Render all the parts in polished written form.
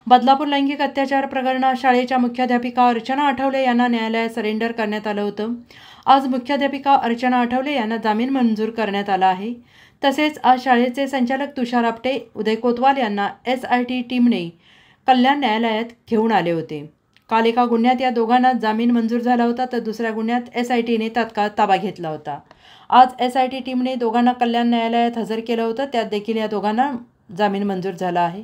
बदलापूर लैंगिक अत्याचार प्रकरणात शाळेच्या मुख्याध्यापिका अर्चना आठवले यांना न्यायालयात सरेंडर करण्यात आलं होतं। आज मुख्याध्यापिका अर्चना आठवले यांना जामीन मंजूर करण्यात आला आहे। तसेच आज शाळेचे संचालक तुषार आपटे, उदय कोतवाल यांना SIT टीमने कल्याण न्यायालयात घेऊन आले होते। काल एका गुन्ह्यात या दोघांना जामीन मंजूर झाला होता, तर दुसऱ्या गुन्ह्यात SITने तात्काळ ताबा घेतला होता। आज SIT टीमने दोघांना कल्याण न्यायालयात हजर केलं होतं, त्यात देखील या दोघांना जामीन मंजूर झाला आहे।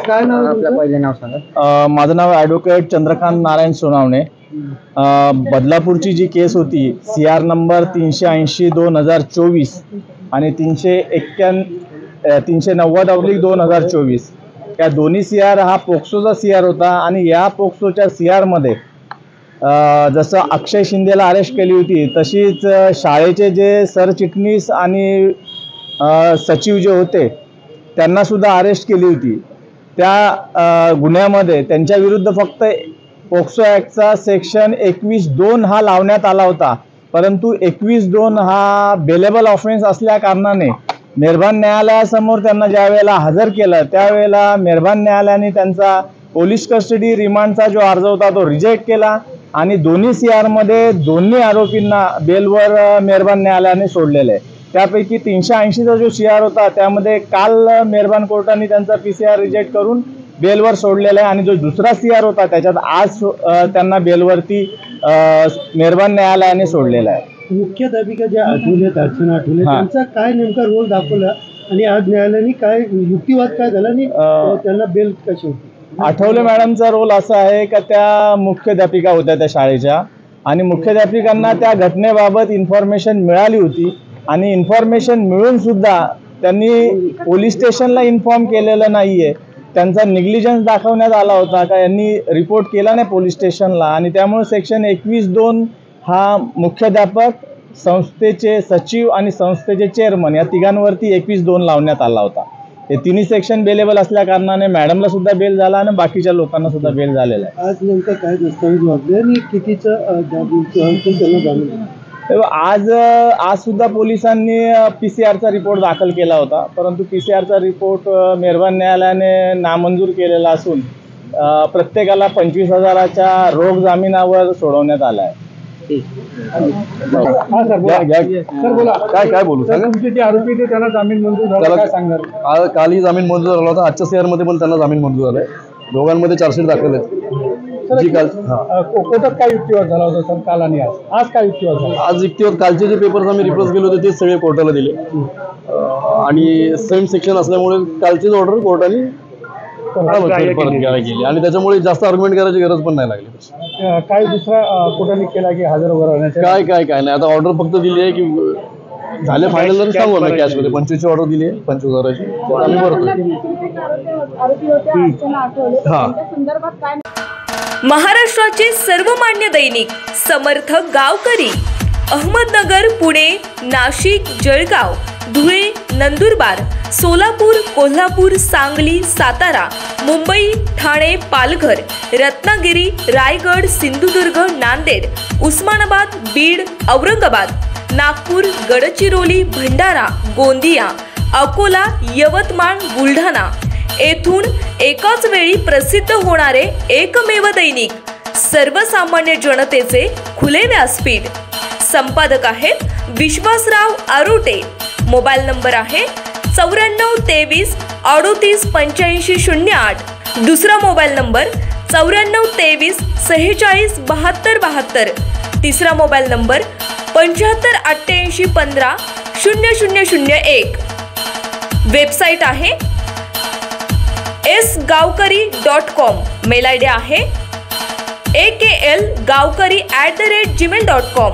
काय नाव आपलं पहिले नाव सांगा। माझं नाव ॲडव्होकेट चंद्रकांत नारायण सोनावणे। बदलापूरची जी केस होती CR नंबर 380/2024 आणि 390/2024 या दोन्ही CR हा पोक्सोचा CR होता आणि या पोक्सोच्या CR मध्ये जसं अक्षय शिंदेला अरेस्ट केली होती, तशीच शाळेचे जे सरचिटणीस आणि सचिव जे होते त्यांना सुद्धा अरेस्ट केली होती। त्या गुन्ह्यामध्ये त्यांच्या विरुद्ध फक्त पोक्सो ॲक्टचा सेक्शन 21(2) हा लावण्यात आला होता, परंतु 21(2) हा बेलेबल ऑफेन्स असल्या कारणाने मेहरबान न्यायालयासमोर त्यांना ज्या वेळेला हजर केलं त्यावेळेला मेहरबान न्यायालयाने त्यांचा पोलीस कस्टडी रिमांडचा जो अर्ज होता तो रिजेक्ट केला आणि दोन्ही CR मध्ये दोन्ही आरोपींना बेलवर मेहरबान न्यायालयाने सोडलेले आहे। त्यापैकी 380चा जो CR होता त्यामध्ये काल मेहरबान कोर्टाने त्यांचा PCR रिजेक्ट करून बेलवर सोडलेला आहे आणि जो दुसरा CR होता त्याच्यात आज त्यांना बेलवरती मेहरबान न्यायालयाने सोडलेला आहे। मुख्याध्यापिका ज्या आठवले अर्चना आठवले त्यांचा काय नेमका रोल दाखवला आणि आज न्यायालयाने काय युक्तिवाद काय झाला आणि त्यांना बेल कशी होती? आठवले मॅडमचा रोल असा आहे का त्या मुख्याध्यापिका होत्या त्या शाळेच्या आणि मुख्याध्यापिकांना त्या घटनेबाबत इन्फॉर्मेशन मिळाली होती आणि इन्फॉर्मेशन मिळून सुद्धा त्यांनी पोलीस स्टेशनला इन्फॉर्म केलेलं नाहीये। त्यांचा निग्लिजन्स दाखवण्यात आला होता का यांनी रिपोर्ट केला नाही पोलीस स्टेशनला आणि त्यामुळे सेक्शन 21(2) हा मुख्याध्यापक, संस्थेचे सचिव आणि संस्थेचे चेअरमन या तिघांवरती 21(2) लावण्यात आला होता। हे तिन्ही सेक्शन बेलेबल असल्या कारणाने मॅडमला सुद्धा बेल झाला आणि बाकीच्या लोकांना सुद्धा बेल झालेला आहे। आज नेमका काय दस्तावेज वापरले आणि कितीचं त्यांना जामीन? आज सुद्धा पोलिसांनी PCRचा रिपोर्ट दाखल केला होता, परंतु PCRचा रिपोर्ट मेहरबान न्यायालयाने नामंजूर केलेला असून प्रत्येकाला 25,000च्या रोख जामिनावर सोडवण्यात आला आहे। काय बोलू सांगा। तुमचे जे आरोपी ते त्यांना जामीन मंजूर झाला, काय सांगाल? कालही जामीन मंजूर झाला होता, आजच्या CR मध्ये पण त्यांना जामीन मंजूर झालाय। दोघांमध्ये चार्जशीट दाखल आहे। कोर्टात काय युक्तिवाद झाला होता सर काल आणि आज काय युक्तिवाद झाला? आज युक्तिवाद कालचे जे पेपर्स आम्ही रिप्रेझ केले होते ते सगळे कोर्टाला दिले आणि सेम सेक्शन असल्यामुळे कालचीच ऑर्डर कोर्टाने परत घ्यायला गेली आणि त्याच्यामुळे जास्त आर्ग्युमेंट करायची गरज पण नाही लागली। काय दुसरा कोर्टाने केला की हजर वगैरे राहण्याचं काय नाही, आता ऑर्डर फक्त दिली आहे की झाले फायनल जर सांगू ना कॅशमध्ये 25ची ऑर्डर दिली आहे 25,000ची आम्ही भरतो। महाराष्ट्राचे सर्वमान्य दैनिक समर्थ गावकरी अहमदनगर, पुणे, नाशिक, जळगाव, धुळे, नंदुरबार, सोलापूर, कोल्हापूर, सांगली, सातारा, मुंबई, ठाणे, पालघर, रत्नागिरी, रायगड, सिंधुदुर्ग, नांदेड, उस्मानाबाद, बीड, औरंगाबाद, नागपूर, गडचिरोली, भंडारा, गोंदिया, अकोला, यवतमाळ, बुलढाणा येथून एकाच वेळी प्रसिद्ध होणारे एकमेव दैनिक, सर्वसामान्य जनतेचे खुले व्यासपीठ। संपादक आहेत विश्वासराव आरोटे। मोबाईल नंबर आहे 9423 38 85 08। दुसरा मोबाईल नंबर 9423 46 72 72। तिसरा मोबाईल नंबर 75 88 15 0001। वेबसाईट आहे sgavkari.com। मेल ID आहे AKLgavkari@gmail.com।